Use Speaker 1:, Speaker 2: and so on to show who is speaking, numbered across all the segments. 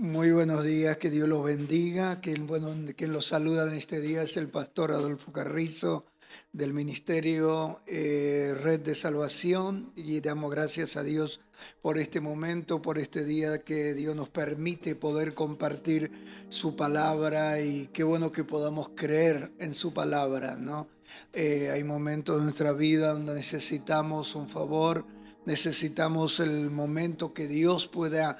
Speaker 1: Muy buenos días, que Dios los bendiga. Quien los saluda en este día es el pastor Adolfo Carrizo del Ministerio Red de Salvación, y damos gracias a Dios por este momento, por este día que Dios nos permite poder compartir su palabra, y qué bueno que podamos creer en su palabra, ¿no? Hay momentos de nuestra vida donde necesitamos un favor, necesitamos el momento que Dios pueda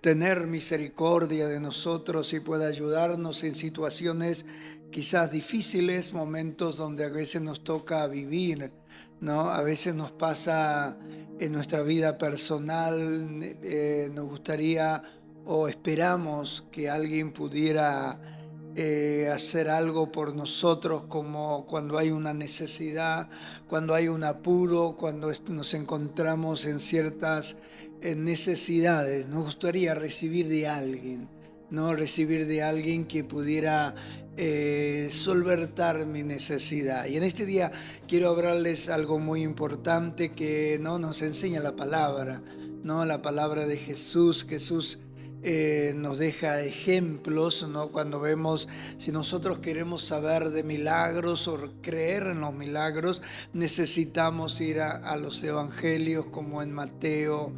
Speaker 1: tener misericordia de nosotros y pueda ayudarnos en situaciones quizás difíciles, momentos donde a veces nos toca vivir, ¿no? A veces nos pasa en nuestra vida personal, nos gustaría o esperamos que alguien pudiera hacer algo por nosotros, como cuando hay una necesidad, cuando hay un apuro, cuando nos encontramos en ciertas necesidades. Nos gustaría recibir de alguien, ¿no? Recibir de alguien que pudiera solventar mi necesidad. Y en este día quiero hablarles algo muy importante que no nos enseña la palabra, ¿no? La palabra de Jesús. Jesús nos deja ejemplos, ¿no? Cuando vemos, si nosotros queremos saber de milagros o creer en los milagros, necesitamos ir a los evangelios como en Mateo,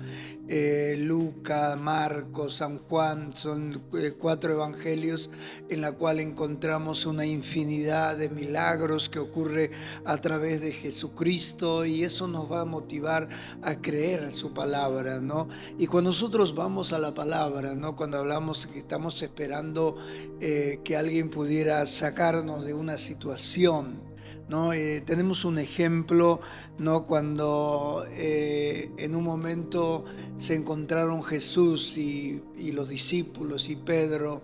Speaker 1: Lucas, Marcos, San Juan. Son cuatro evangelios en la cual encontramos una infinidad de milagros que ocurre a través de Jesucristo, y eso nos va a motivar a creer en su palabra, ¿no? Y cuando nosotros vamos a la palabra, ¿no? Cuando hablamos que estamos esperando que alguien pudiera sacarnos de una situación, ¿no? Tenemos un ejemplo, ¿no? Cuando en un momento se encontraron Jesús y los discípulos y Pedro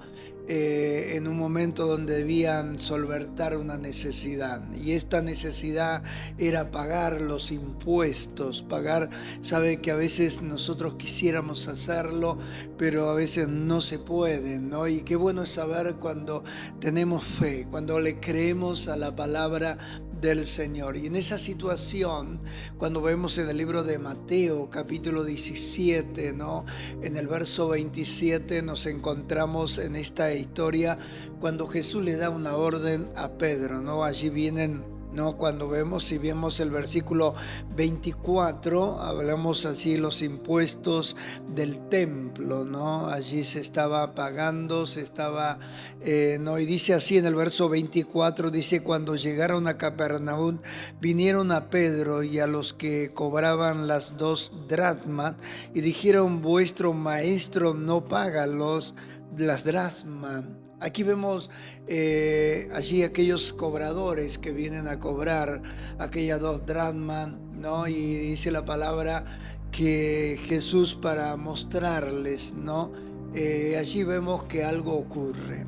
Speaker 1: en un momento donde debían solventar una necesidad, y esta necesidad era pagar los impuestos, pagar. Sabe que a veces nosotros quisiéramos hacerlo, pero a veces no se puede, ¿no? Y qué bueno es saber cuando tenemos fe, cuando le creemos a la palabra del Señor. Y en esa situación, cuando vemos en el libro de Mateo, capítulo 17, ¿no? En el verso 27 nos encontramos en esta historia cuando Jesús le da una orden a Pedro, ¿no? Allí vienen, ¿no? Cuando vemos, si vemos el versículo 24, hablamos allí los impuestos del templo, ¿no? Allí se estaba pagando, ¿no? Y dice así en el verso 24, dice: cuando llegaron a Capernaum, vinieron a Pedro y a los que cobraban las 2 dracmas, y dijeron: vuestro maestro no paga las dracmas. Aquí vemos allí aquellos cobradores que vienen a cobrar aquellas 2 dracmas, ¿no? Y dice la palabra que Jesús, para mostrarles, ¿no? Allí vemos que algo ocurre.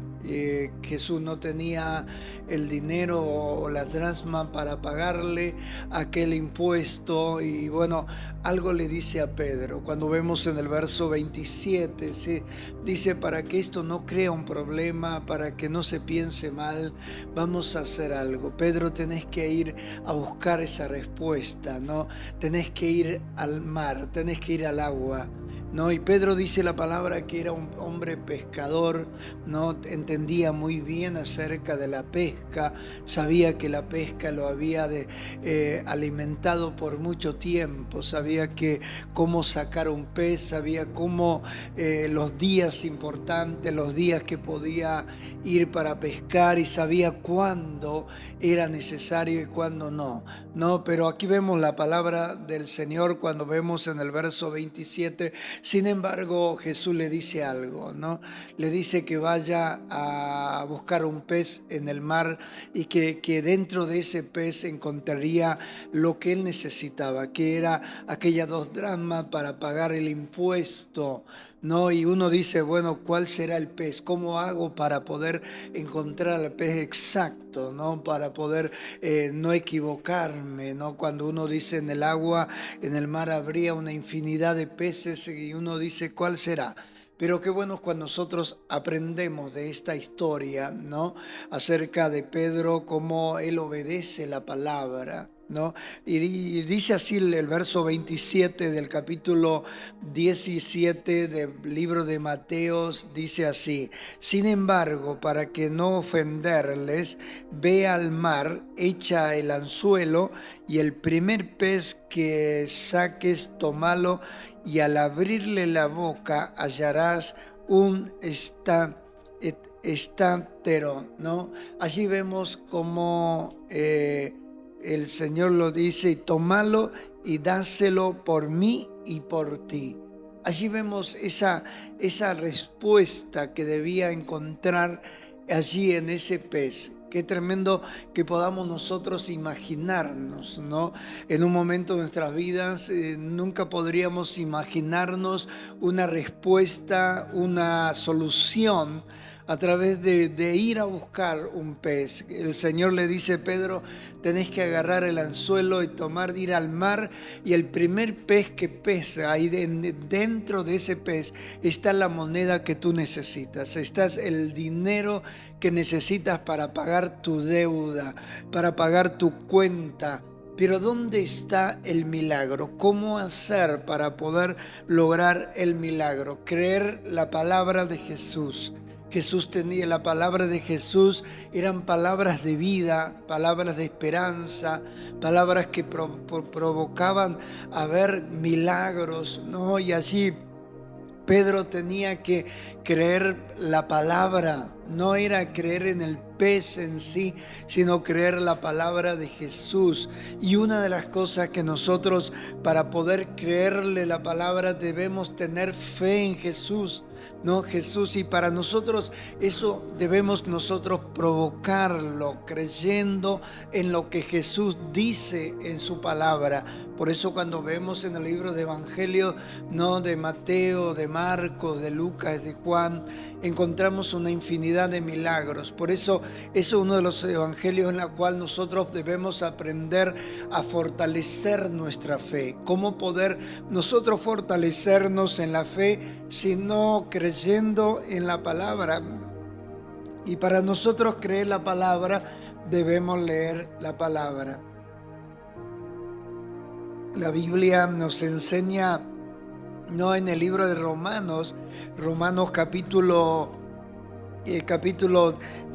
Speaker 1: Jesús no tenía el dinero o la dracma para pagarle aquel impuesto, y bueno, algo le dice a Pedro. Cuando vemos en el verso 27, ¿sí? Dice: para que esto no crea un problema, para que no se piense mal, vamos a hacer algo. Pedro, tenés que ir a buscar esa respuesta, ¿no? Tenés que ir al mar, tenés que ir al agua, ¿no? Y Pedro, dice la palabra, que era un hombre pescador, ¿no? Entendía muy bien acerca de la pesca, sabía que la pesca lo había alimentado por mucho tiempo, sabía que cómo sacar un pez, sabía cómo los días importantes, los días que podía ir para pescar, y sabía cuándo era necesario y cuándo no, ¿no? Pero aquí vemos la palabra del Señor cuando vemos en el verso 27. Sin embargo, Jesús le dice algo, ¿no? Le dice que vaya a buscar un pez en el mar, y que dentro de ese pez encontraría lo que él necesitaba, que era aquellas 2 dracmas para pagar el impuesto, ¿no? Y uno dice: bueno, ¿cuál será el pez? ¿Cómo hago para poder encontrar el pez exacto, ¿no? Para poder no equivocarme, ¿no? Cuando uno dice en el agua, en el mar habría una infinidad de peces, y uno dice: ¿cuál será? Pero qué bueno es cuando nosotros aprendemos de esta historia, ¿no? Acerca de Pedro, cómo él obedece la palabra, ¿no? Y dice así el verso 27 del capítulo 17 del libro de Mateos, dice así: sin embargo, para que no ofenderles, ve al mar, echa el anzuelo y el primer pez que saques, tómalo, y al abrirle la boca hallarás un estátero, ¿no? Allí vemos como el Señor lo dice: y tómalo y dáselo por mí y por ti. Allí vemos esa respuesta que debía encontrar allí en ese pez. Qué tremendo que podamos nosotros imaginarnos, ¿no? En un momento de nuestras vidas nunca podríamos imaginarnos una respuesta, una solución a través de ir a buscar un pez. El Señor le dice: Pedro, tenés que agarrar el anzuelo y tomar, ir al mar, y el primer pez que pesa, ahí dentro de ese pez está la moneda que tú necesitas, está el dinero que necesitas para pagar tu deuda, para pagar tu cuenta. Pero ¿dónde está el milagro? ¿Cómo hacer para poder lograr el milagro? Creer la palabra de Jesús. Jesús tenía, la palabra de Jesús eran palabras de vida, palabras de esperanza, palabras que provocaban a ver milagros, ¿no? Y allí Pedro tenía que creer la palabra, no era creer en el pez en sí, sino creer la palabra de Jesús. Y una de las cosas que nosotros, para poder creerle la palabra, debemos tener fe en Jesús, ¿no? Jesús, y para nosotros eso debemos nosotros provocarlo, creyendo en lo que Jesús dice en su palabra. Por eso cuando vemos en el libro de Evangelio, ¿no?, de Mateo, de Marcos, de Lucas, de Juan, encontramos una infinidad de milagros. Por eso es uno de los evangelios en el cual nosotros debemos aprender a fortalecer nuestra fe. ¿Cómo poder nosotros fortalecernos en la fe si no creyendo en la palabra? Y para nosotros creer la palabra, debemos leer la palabra. La Biblia nos enseña, no, en el libro de Romanos capítulo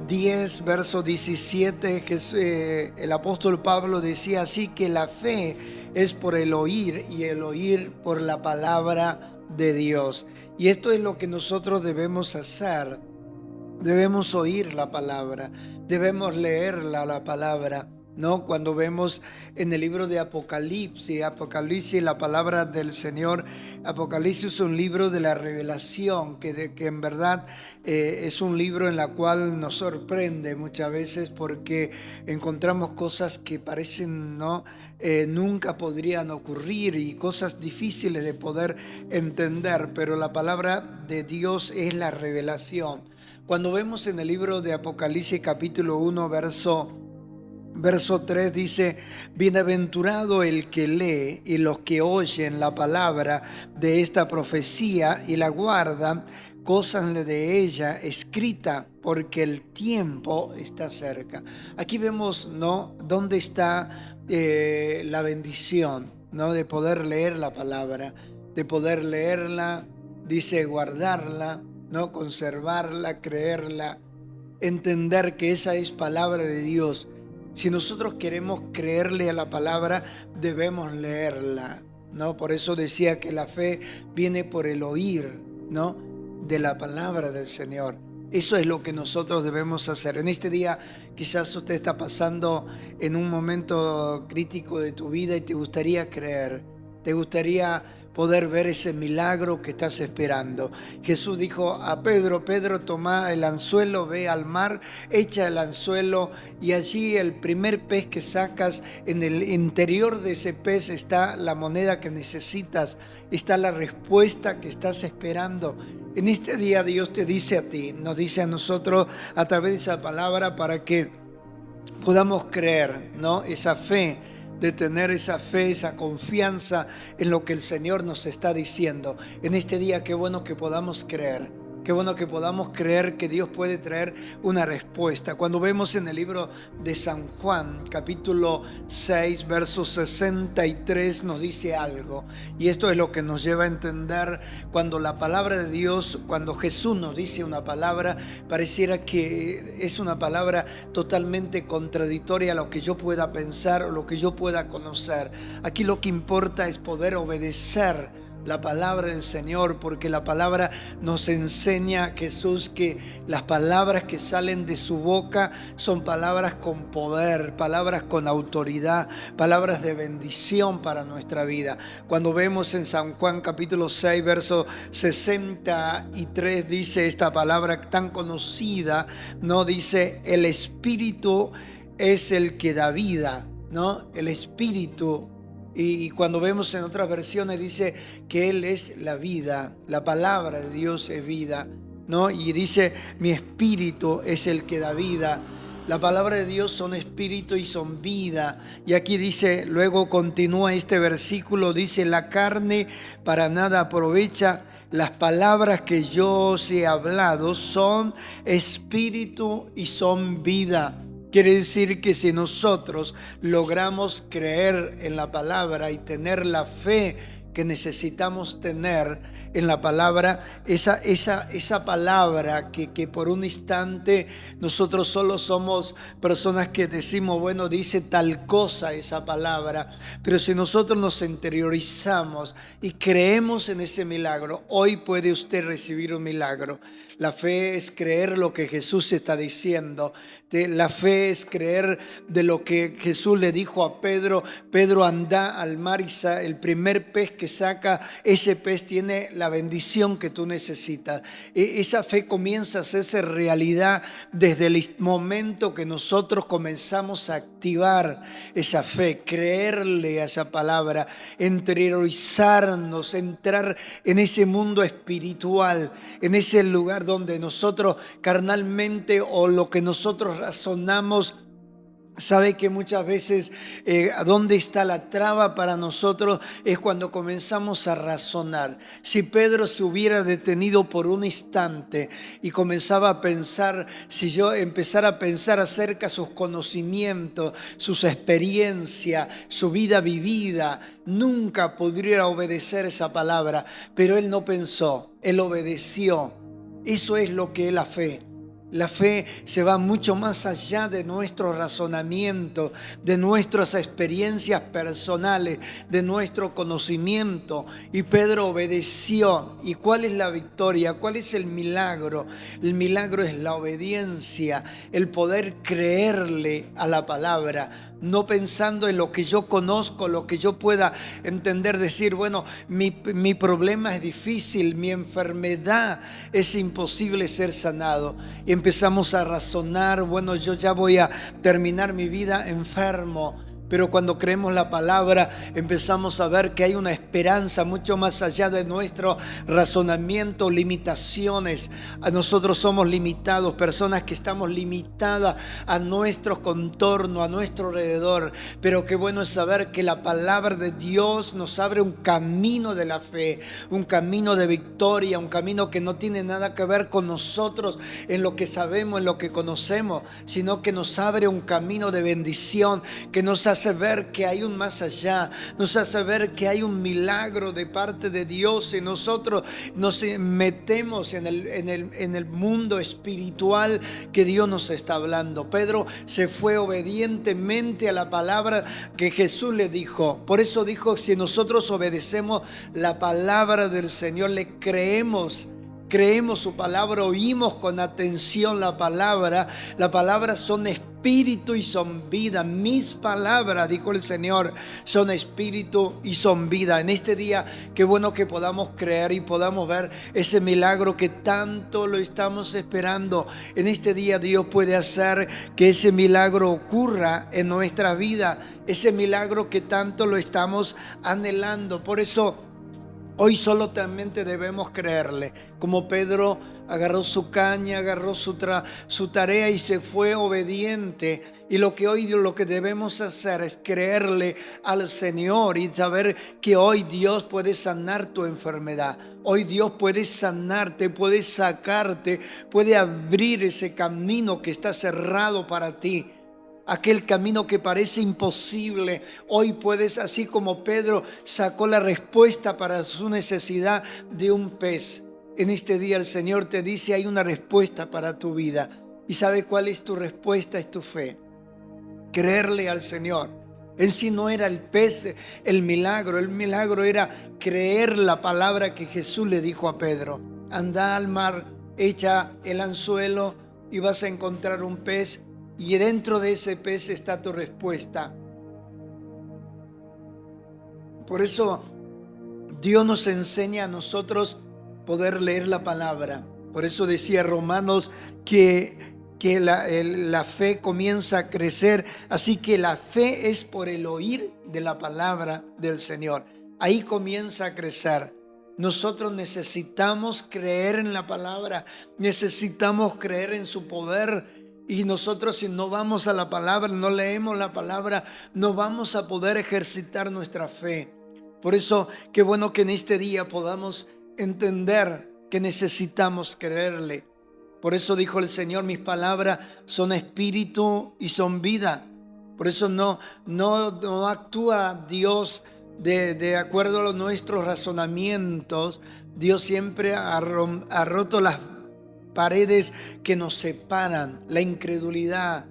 Speaker 1: 10, verso 17, el apóstol Pablo decía así: que la fe es por el oír y el oír por la palabra de Dios. Y esto es lo que nosotros debemos hacer. Debemos oír la palabra, debemos leerla, la palabra, ¿no? Cuando vemos en el libro de Apocalipsis, la palabra del Señor, Apocalipsis es un libro de la revelación, que en verdad es un libro en el cual nos sorprende muchas veces, porque encontramos cosas que parecen, ¿no?, nunca podrían ocurrir, y cosas difíciles de poder entender, pero la palabra de Dios es la revelación. Cuando vemos en el libro de Apocalipsis capítulo 1, verso 3, dice: bienaventurado el que lee y los que oyen la palabra de esta profecía y la guardan, cosas de ella escrita, porque el tiempo está cerca. Aquí vemos, ¿no?, dónde está la bendición, ¿no?, de poder leer la palabra, de poder leerla, dice guardarla, ¿no?, conservarla, creerla, entender que esa es palabra de Dios. Si nosotros queremos creerle a la palabra, debemos leerla, ¿no? Por eso decía que la fe viene por el oír, ¿no?, de la palabra del Señor. Eso es lo que nosotros debemos hacer. En este día quizás usted está pasando en un momento crítico de tu vida y te gustaría creer, te gustaría poder ver ese milagro que estás esperando. Jesús dijo a Pedro: Pedro, toma el anzuelo, ve al mar, echa el anzuelo, y allí el primer pez que sacas, en el interior de ese pez está la moneda que necesitas, está la respuesta que estás esperando. En este día Dios te dice a ti, nos dice a nosotros a través de esa palabra, para que podamos creer, ¿no?, esa fe, de tener esa fe, esa confianza en lo que el Señor nos está diciendo. En este día, qué bueno que podamos creer Qué bueno que podamos creer que Dios puede traer una respuesta. Cuando vemos en el libro de San Juan, capítulo 6, verso 63, nos dice algo. Y esto es lo que nos lleva a entender cuando la palabra de Dios, cuando Jesús nos dice una palabra, pareciera que es una palabra totalmente contradictoria a lo que yo pueda pensar o lo que yo pueda conocer. Aquí lo que importa es poder obedecer la palabra del Señor, porque la palabra nos enseña, Jesús, que las palabras que salen de su boca son palabras con poder, palabras con autoridad, palabras de bendición para nuestra vida. Cuando vemos en San Juan capítulo 6, verso 63, dice esta palabra tan conocida, ¿no? Dice, el Espíritu es el que da vida, ¿no? El Espíritu. Y cuando vemos en otras versiones dice que Él es la vida, la palabra de Dios es vida, ¿no? Y dice, mi espíritu es el que da vida. La palabra de Dios son espíritu y son vida. Y aquí dice, luego continúa este versículo, dice, la carne para nada aprovecha. Las palabras que yo os he hablado son espíritu y son vida. Quiere decir que si nosotros logramos creer en la palabra y tener la fe que necesitamos tener en la palabra, esa palabra que por un instante nosotros solo somos personas que decimos, bueno, dice tal cosa esa palabra, pero si nosotros nos interiorizamos y creemos en ese milagro, hoy puede usted recibir un milagro. La fe es creer lo que Jesús está diciendo. La fe es creer de lo que Jesús le dijo a Pedro. Pedro, anda al mar y el primer pez que saca, ese pez tiene la bendición que tú necesitas. Esa fe comienza a hacerse realidad desde el momento que nosotros comenzamos a activar esa fe, creerle a esa palabra, interiorizarnos, entrar en ese mundo espiritual, en ese lugar donde nosotros carnalmente o lo que nosotros razonamos. Sabe que muchas veces dónde está la traba para nosotros es cuando comenzamos a razonar. Si Pedro se hubiera detenido por un instante y comenzaba a pensar, si yo empezara a pensar acerca de sus conocimientos, sus experiencias, su vida vivida, nunca podría obedecer esa palabra. Pero él no pensó, él obedeció. Eso es lo que es la fe. La fe se va mucho más allá de nuestro razonamiento, de nuestras experiencias personales, de nuestro conocimiento. Y Pedro obedeció. ¿Y cuál es la victoria? ¿Cuál es el milagro? El milagro es la obediencia, el poder creerle a la palabra. No pensando en lo que yo conozco, lo que yo pueda entender, decir, bueno, mi problema es difícil, mi enfermedad es imposible ser sanado. Y empezamos a razonar, bueno, yo ya voy a terminar mi vida enfermo. Pero cuando creemos la palabra empezamos a ver que hay una esperanza mucho más allá de nuestro razonamiento, limitaciones. Nosotros somos limitados, personas que estamos limitadas a nuestro contorno, a nuestro alrededor. Pero qué bueno es saber que la palabra de Dios nos abre un camino de la fe, un camino de victoria, un camino que no tiene nada que ver con nosotros en lo que sabemos, en lo que conocemos, sino que nos abre un camino de bendición, que nos hace ver que hay un más allá, nos hace ver que hay un milagro de parte de Dios y nosotros nos metemos en el mundo espiritual que Dios nos está hablando. Pedro se fue obedientemente a la palabra que Jesús le dijo. Por eso dijo, si nosotros obedecemos la palabra del Señor, le creemos su palabra, oímos con atención la palabra. Las palabras son espíritu y son vida. Mis palabras, dijo el Señor, son espíritu y son vida. En este día, qué bueno que podamos creer y podamos ver ese milagro que tanto lo estamos esperando. En este día Dios puede hacer que ese milagro ocurra en nuestra vida. Ese milagro que tanto lo estamos anhelando. Por eso Hoy solamente debemos creerle. Como Pedro agarró su caña, agarró su tarea y se fue obediente. Y lo que debemos hacer es creerle al Señor y saber que hoy Dios puede sanar tu enfermedad. Hoy Dios puede sanarte, puede sacarte, puede abrir ese camino que está cerrado para ti. Aquel camino que parece imposible, hoy puedes, así como Pedro sacó la respuesta para su necesidad de un pez. En este día el Señor te dice, hay una respuesta para tu vida. ¿Y sabe cuál es tu respuesta? Es tu fe. Creerle al Señor. En sí no era el pez el milagro era creer la palabra que Jesús le dijo a Pedro. Anda al mar, echa el anzuelo y vas a encontrar un pez. Y dentro de ese pez está tu respuesta. Por eso Dios nos enseña a nosotros poder leer la palabra. Por eso decía Romanos que la fe comienza a crecer. Así que la fe es por el oír de la palabra del Señor. Ahí comienza a crecer. Nosotros necesitamos creer en la palabra. Necesitamos creer en su poder. Y nosotros, si no vamos a la palabra, no leemos la palabra, no vamos a poder ejercitar nuestra fe. Por eso, qué bueno que en este día podamos entender que necesitamos creerle. Por eso dijo el Señor, mis palabras son espíritu y son vida. Por eso no actúa Dios de acuerdo a nuestros razonamientos. Dios siempre ha roto las paredes que nos separan, la incredulidad.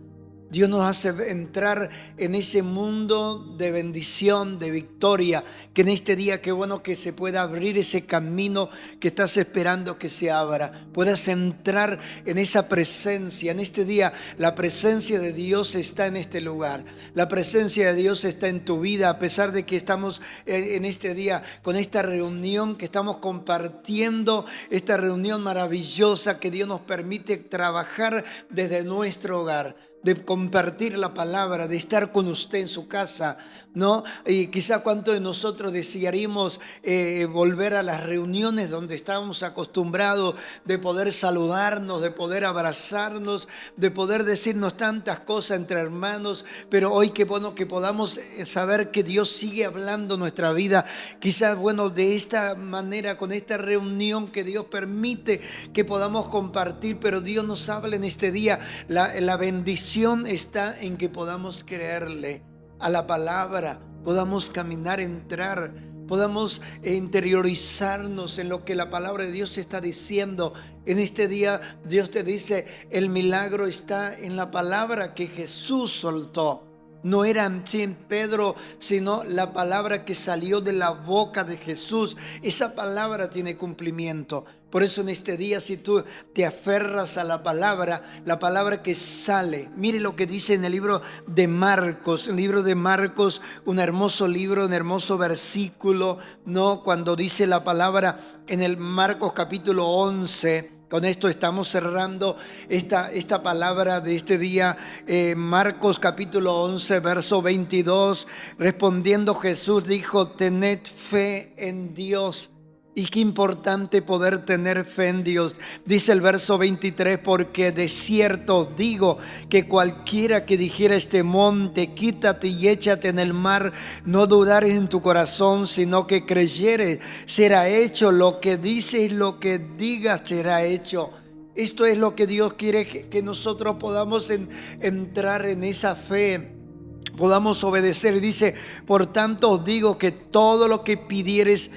Speaker 1: Dios nos hace entrar en ese mundo de bendición, de victoria, que en este día, qué bueno que se pueda abrir ese camino que estás esperando que se abra. Puedas entrar en esa presencia. En este día, la presencia de Dios está en este lugar. La presencia de Dios está en tu vida, a pesar de que estamos en este día con esta reunión, que estamos compartiendo esta reunión maravillosa que Dios nos permite trabajar desde nuestro hogar, de compartir la palabra, de estar con usted en su casa, ¿no? Y quizá cuántos de nosotros desearíamos volver a las reuniones donde estábamos acostumbrados, de poder saludarnos, de poder abrazarnos, de poder decirnos tantas cosas entre hermanos. Pero hoy qué bueno que podamos saber que Dios sigue hablando nuestra vida. Quizás, bueno, de esta manera, con esta reunión que Dios permite que podamos compartir, pero Dios nos habla en este día. La bendición está en que podamos creerle a la palabra, podamos caminar, entrar, podamos interiorizarnos en lo que la palabra de Dios está diciendo. En este día Dios te dice, el milagro está en la palabra que Jesús soltó. No era en Pedro, sino la palabra que salió de la boca de Jesús. Esa palabra tiene cumplimiento. Por eso en este día, si tú te aferras a la palabra que sale. Mire lo que dice en el libro de Marcos. El libro de Marcos, un hermoso libro, un hermoso versículo, ¿no? Cuando dice la palabra en el Marcos capítulo 11. Con esto estamos cerrando esta palabra de este día. Marcos capítulo 11, verso 22. Respondiendo Jesús dijo, tened fe en Dios. Y qué importante poder tener fe en Dios. Dice el verso 23, porque de cierto os digo que cualquiera que dijera este monte, quítate y échate en el mar, no dudares en tu corazón, sino que creyeres, será hecho lo que dices, lo que digas será hecho. Esto es lo que Dios quiere, que nosotros podamos entrar en esa fe, podamos obedecer. Dice, por tanto os digo que todo lo que pidieres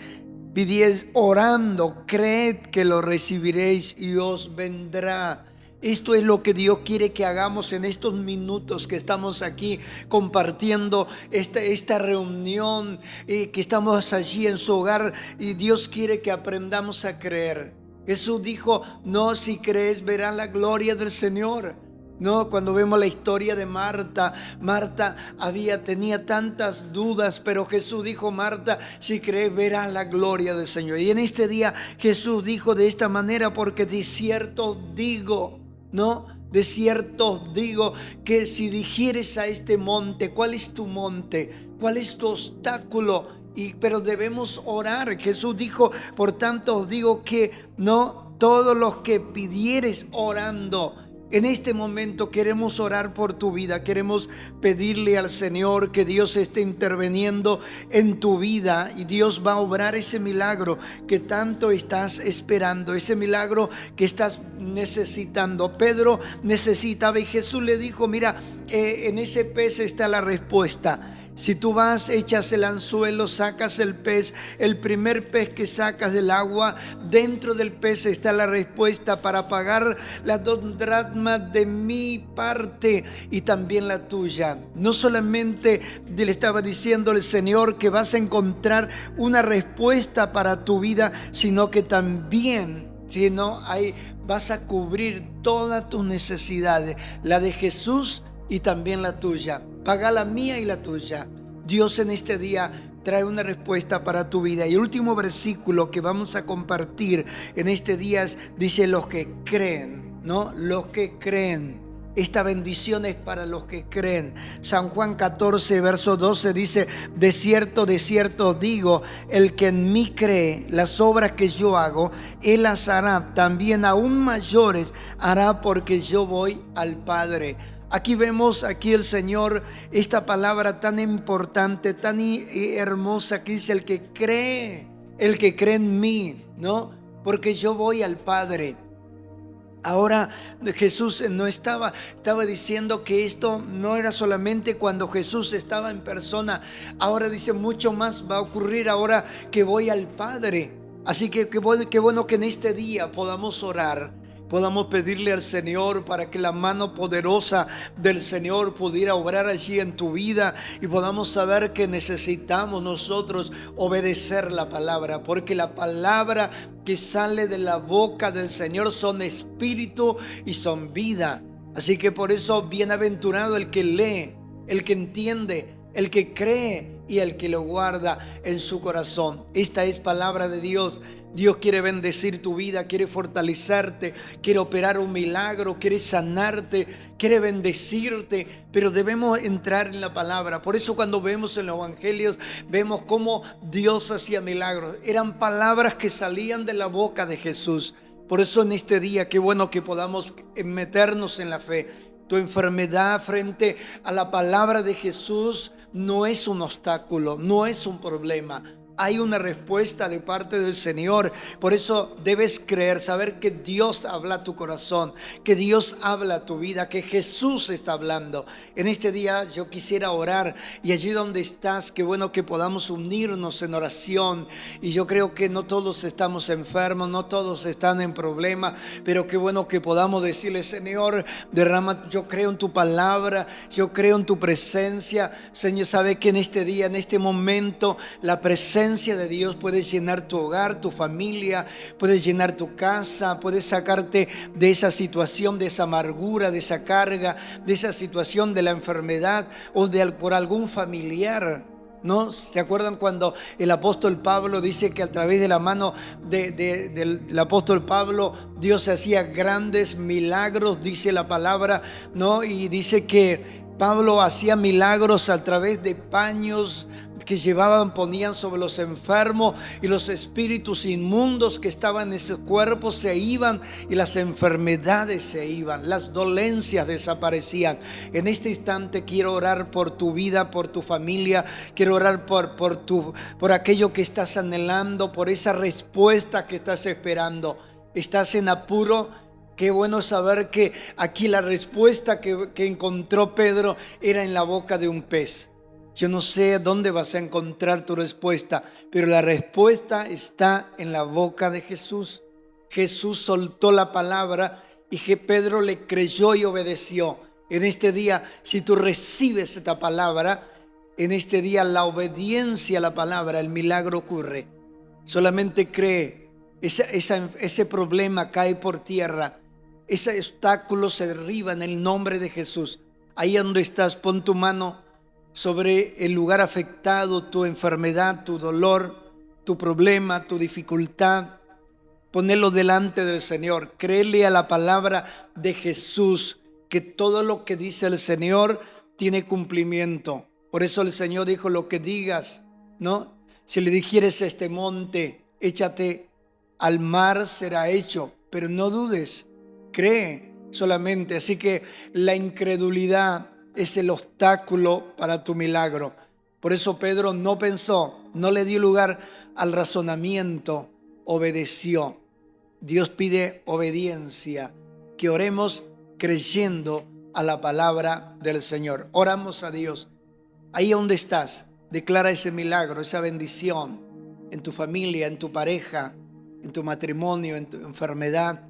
Speaker 1: orando, creed que lo recibiréis y os vendrá. Esto es lo que Dios quiere que hagamos en estos minutos que estamos aquí compartiendo esta reunión, que estamos allí en su hogar, y Dios quiere que aprendamos a creer. Jesús dijo, no, si crees verás la gloria del Señor. No, cuando vemos la historia de Marta tenía tantas dudas, pero Jesús dijo, Marta, si crees verás la gloria del Señor. Y en este día Jesús dijo de esta manera, porque de cierto digo, ¿no? De cierto os digo que si dijeres a este monte, ¿cuál es tu monte? ¿Cuál es tu obstáculo? pero debemos orar. Jesús dijo, por tanto os digo que no todos los que pidieres orando. En este momento queremos orar por tu vida, queremos pedirle al Señor que Dios esté interviniendo en tu vida y Dios va a obrar ese milagro que tanto estás esperando, ese milagro que estás necesitando. Pedro necesitaba y Jesús le dijo, mira, en ese pez está la respuesta. Si tú vas, echas el anzuelo, sacas el pez, el primer pez que sacas del agua, dentro del pez está la respuesta para pagar las 2 dracmas de mi parte y también la tuya. No solamente le estaba diciendo el Señor que vas a encontrar una respuesta para tu vida, sino que también, ahí vas a cubrir todas tus necesidades, la de Jesús y también la tuya. Paga la mía y la tuya. Dios en este día trae una respuesta para tu vida. Y el último versículo que vamos a compartir en este día dice los que creen, ¿no? Los que creen. Esta bendición es para los que creen. San Juan 14, verso 12 dice, de cierto os digo, el que en mí cree, las obras que yo hago, él las hará, también aún mayores hará, porque yo voy al Padre. Aquí vemos el Señor, esta palabra tan importante, tan hermosa que dice el que cree en mí, ¿no? Porque yo voy al Padre. Ahora Jesús no estaba diciendo que esto no era solamente cuando Jesús estaba en persona. Ahora dice mucho más va a ocurrir ahora que voy al Padre. Así que qué bueno que en este día podamos orar. Podamos pedirle al Señor para que la mano poderosa del Señor pudiera obrar allí en tu vida y podamos saber que necesitamos nosotros obedecer la palabra, porque la palabra que sale de la boca del Señor son espíritu y son vida. Así que por eso bienaventurado el que lee, el que entiende, el que cree y el que lo guarda en su corazón. Esta es palabra de Dios. Dios quiere bendecir tu vida, quiere fortalecerte, quiere operar un milagro, quiere sanarte, quiere bendecirte, pero debemos entrar en la palabra. Por eso cuando vemos en los evangelios, vemos cómo Dios hacía milagros. Eran palabras que salían de la boca de Jesús. Por eso en este día, qué bueno que podamos meternos en la fe. Tu enfermedad frente a la palabra de Jesús no es un obstáculo, no es un problema. Hay una respuesta de parte del Señor. Por eso debes creer, saber que Dios habla a tu corazón, que Dios habla a tu vida, que Jesús está hablando. En este día yo quisiera orar y allí donde estás, qué bueno que podamos unirnos en oración. Y yo creo que no todos estamos enfermos, no todos están en problemas, pero qué bueno que podamos decirle, Señor, derrama, yo creo en tu palabra, yo creo en tu presencia. Señor, sabe que en este día, en este momento, la presencia de Dios puede llenar tu hogar, tu familia, puede llenar tu casa, puede sacarte de esa situación, de esa amargura, de esa carga, de esa situación de la enfermedad o por algún familiar. ¿No? ¿Se acuerdan cuando el apóstol Pablo dice que a través de la mano del apóstol Pablo Dios hacía grandes milagros, dice la palabra, ¿no? Y dice que Pablo hacía milagros a través de paños que ponían sobre los enfermos, y los espíritus inmundos que estaban en ese cuerpo se iban y las enfermedades se iban, las dolencias desaparecían. En este instante quiero orar por tu vida, por tu familia, quiero orar por aquello que estás anhelando, por esa respuesta que estás esperando. ¿Estás en apuro? Qué bueno saber que aquí la respuesta que encontró Pedro era en la boca de un pez. Yo no sé dónde vas a encontrar tu respuesta, pero la respuesta está en la boca de Jesús. Jesús soltó la palabra y que Pedro le creyó y obedeció. En este día, si tú recibes esta palabra, en este día la obediencia a la palabra, el milagro ocurre. Solamente cree, ese problema cae por tierra. Ese obstáculo se derriba en el nombre de Jesús. Ahí donde estás, pon tu mano sobre el lugar afectado, tu enfermedad, tu dolor, tu problema, tu dificultad. Ponelo delante del Señor. Créele a la palabra de Jesús, que todo lo que dice el Señor tiene cumplimiento. Por eso el Señor dijo, lo que digas, ¿no? Si le dijeres a este monte, échate al mar, será hecho, pero no dudes, cree solamente. Así que la incredulidad es el obstáculo para tu milagro. Por eso Pedro no pensó, no le dio lugar al razonamiento, obedeció. Dios pide obediencia, que oremos creyendo a la palabra del Señor. Oramos a Dios. Ahí donde estás, declara ese milagro, esa bendición en tu familia, en tu pareja, en tu matrimonio, en tu enfermedad,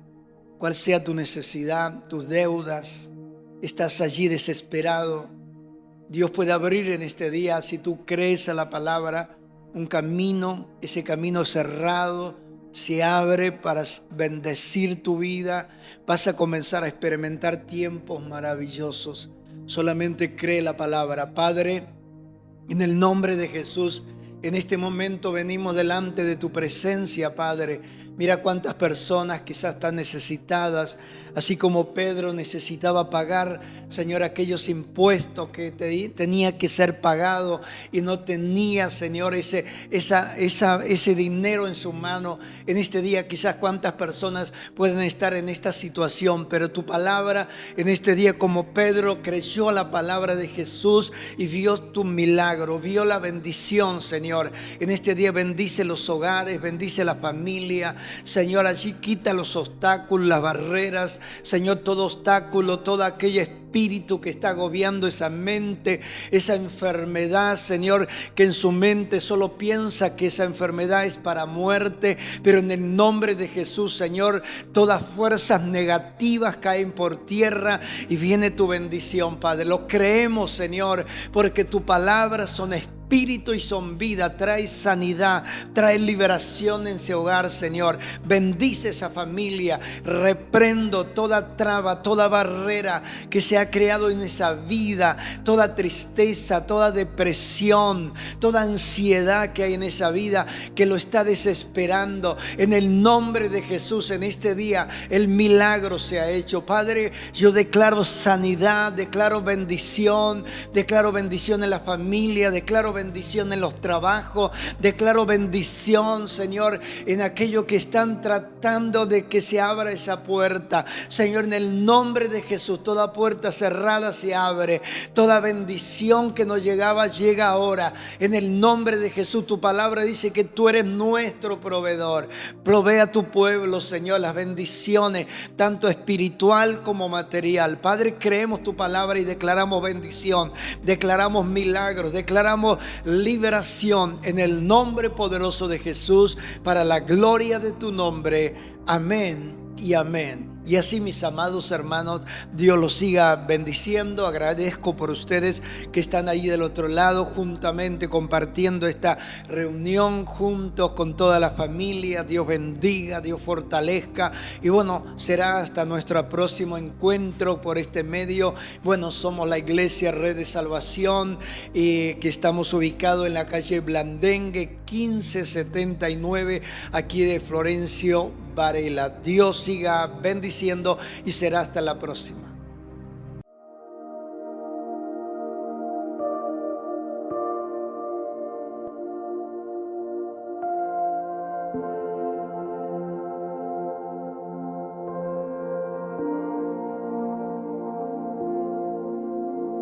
Speaker 1: cual sea tu necesidad, tus deudas. Estás allí desesperado. Dios puede abrir en este día, si tú crees a la palabra, un camino. Ese camino cerrado se abre para bendecir tu vida. Vas a comenzar a experimentar tiempos maravillosos. Solamente cree la palabra. Padre, en el nombre de Jesús, en este momento venimos delante de tu presencia, Padre. Mira cuántas personas quizás están necesitadas, así como Pedro necesitaba pagar, Señor, aquellos impuestos que tenía que ser pagado y no tenía, Señor, ese dinero en su mano. En este día quizás cuántas personas pueden estar en esta situación, pero tu palabra en este día, como Pedro creyó a la palabra de Jesús y vio tu milagro, vio la bendición, Señor. En este día bendice los hogares, bendice la familia, Señor. Allí quita los obstáculos, las barreras, Señor, todo obstáculo, toda aquella espíritu que está agobiando esa mente, esa enfermedad, Señor, que en su mente solo piensa que esa enfermedad es para muerte, pero en el nombre de Jesús, Señor, todas fuerzas negativas caen por tierra y viene tu bendición, Padre. Lo creemos, Señor, porque tu palabra son espíritu y son vida. Trae sanidad, trae liberación en ese hogar, Señor. Bendice esa familia. Reprendo toda traba, toda barrera que se ha creado en esa vida, toda tristeza, toda depresión, toda ansiedad que hay en esa vida que lo está desesperando. En el nombre de Jesús, en este día el milagro se ha hecho. Padre, yo declaro sanidad, declaro bendición en la familia, declaro bendición en los trabajos, declaro bendición, Señor, en aquello que están tratando de que se abra esa puerta. Señor, en el nombre de Jesús, toda puerta cerrada se abre, toda bendición que nos llegaba llega ahora. En el nombre de Jesús, tu palabra dice que tú eres nuestro proveedor. Provee a tu pueblo, Señor, las bendiciones, tanto espiritual como material. Padre, creemos tu palabra y declaramos bendición, declaramos milagros, declaramos liberación en el nombre poderoso de Jesús, para la gloria de tu nombre. Amén y amén. Y así, mis amados hermanos, Dios los siga bendiciendo. Agradezco por ustedes que están ahí del otro lado, juntamente compartiendo esta reunión juntos con toda la familia. Dios bendiga, Dios fortalezca. Y bueno, será hasta nuestro próximo encuentro por este medio. Bueno, somos la Iglesia Red de Salvación, que estamos ubicados en la calle Blandengue 1579, aquí de Florencio Varela. Dios siga bendiciendo y será hasta la próxima.